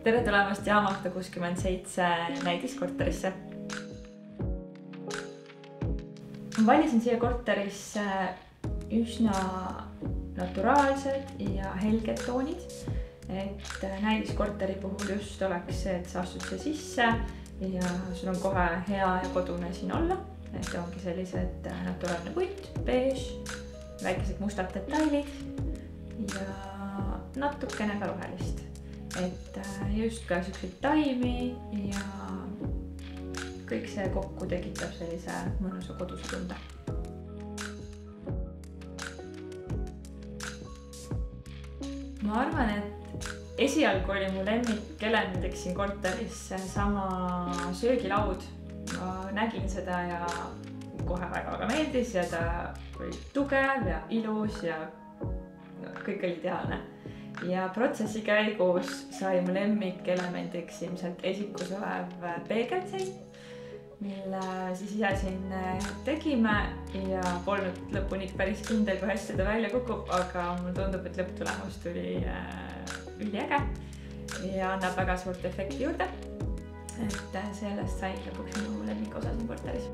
Tere tulemast Jaamaka 67 näidiskorterisse. Valisin siia korterisse üsna naturaalsed ja helged toonid, et näidiskorteri puhul just oleks see, et sa astud siia sisse ja sul on kohe hea ja kodune siin olla. Et ongi sellised naturaalne puit, beige, väikesed mustad detailid ja natukene ka rohelist. Et just ka selliseid taimi ja kõik see kokku tekitab sellise mõnusa koduse tunde. Ma arvan, et esialgu oli mu lemmikelemiks siin korteris sama söögilaud. Ma nägin seda ja kohe väga meeldis ja ta oli tugev ja ilus ja kõik oli ideaalne. Ja protsessi käigus sai mu lemmikelemendiks ilmselt esikus olev peegelsein, mille siis ise siin tegime ja polnud lõpuni päris kindel, kui hästi ta välja kukub, aga mulle tundub, et lõpptulemus tuli üliäge ja annab väga suurt efekti juurde. Et sellest sai lõpuks minu lemmikosa siin korteris.